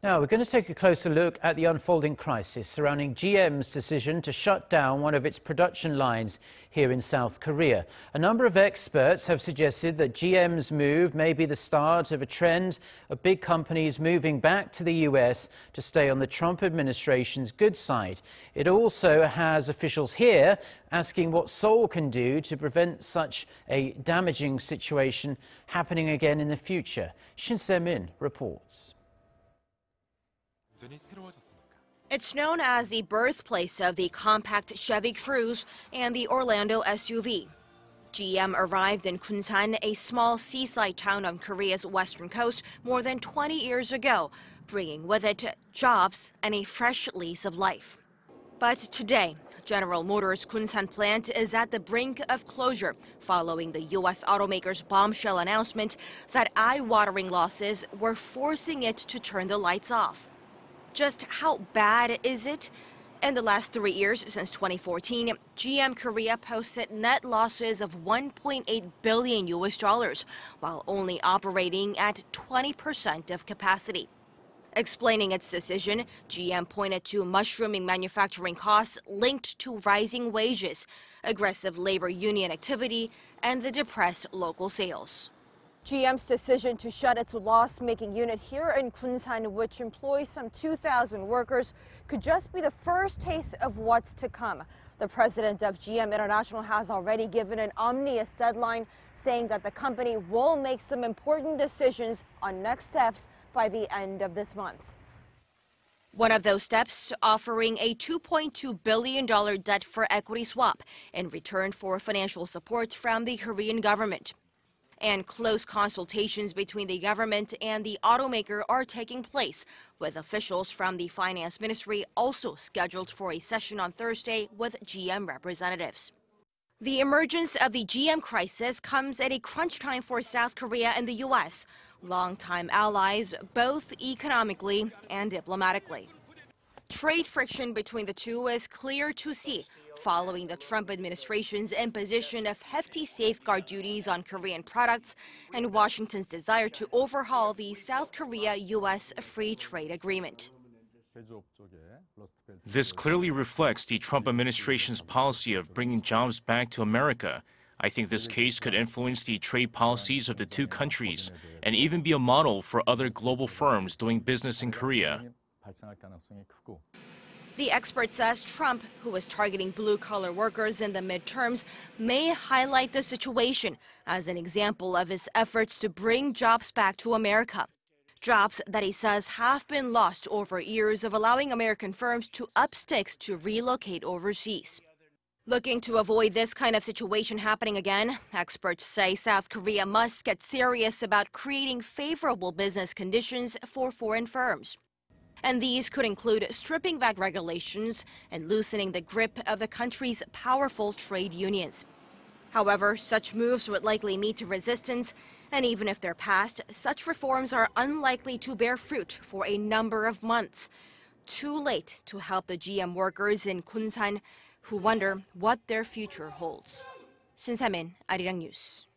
Now, we're going to take a closer look at the unfolding crisis surrounding GM's decision to shut down one of its production lines here in South Korea. A number of experts have suggested that GM's move may be the start of a trend of big companies moving back to the US to stay on the Trump administration's good side. It also has officials here asking what Seoul can do to prevent such a damaging situation happening again in the future. Shin Se-min reports. It's known as the birthplace of the compact Chevy Cruze and the Orlando SUV. GM arrived in Gunsan, a small seaside town on Korea's western coast, more than 20 years ago, bringing with it jobs and a fresh lease of life. But today, General Motors' Gunsan plant is at the brink of closure following the U.S. automaker's bombshell announcement that eye-watering losses were forcing it to turn the lights off. Just how bad is it? In the last 3 years, since 2014, GM Korea posted net losses of $1.8 billion, while only operating at 20% of capacity. Explaining its decision, GM pointed to mushrooming manufacturing costs linked to rising wages, aggressive labor union activity, and the depressed local sales. GM's decision to shut its loss-making unit here in Gunsan, which employs some 2,000 workers, could just be the first taste of what's to come. The president of GM International has already given an ominous deadline, saying that the company will make some important decisions on next steps by the end of this month. One of those steps, offering a $2.2 billion debt for equity swap in return for financial support from the Korean government. And close consultations between the government and the automaker are taking place, with officials from the finance ministry also scheduled for a session on Thursday with GM representatives. The emergence of the GM crisis comes at a crunch time for South Korea and the U.S., longtime allies both economically and diplomatically. Trade friction between the two is clear to see, following the Trump administration's imposition of hefty safeguard duties on Korean products and Washington's desire to overhaul the South Korea-U.S. free trade agreement. This clearly reflects the Trump administration's policy of bringing jobs back to America. I think this case could influence the trade policies of the two countries and even be a model for other global firms doing business in Korea. The expert says Trump, who is targeting blue-collar workers in the midterms, may highlight the situation as an example of his efforts to bring jobs back to America. Jobs that he says have been lost over years of allowing American firms to up sticks to relocate overseas. Looking to avoid this kind of situation happening again, experts say South Korea must get serious about creating favorable business conditions for foreign firms. And these could include stripping back regulations and loosening the grip of the country's powerful trade unions. However, such moves would likely meet resistance, and even if they're passed, such reforms are unlikely to bear fruit for a number of months. Too late to help the GM workers in Gunsan who wonder what their future holds. Shin Se-min, Arirang News.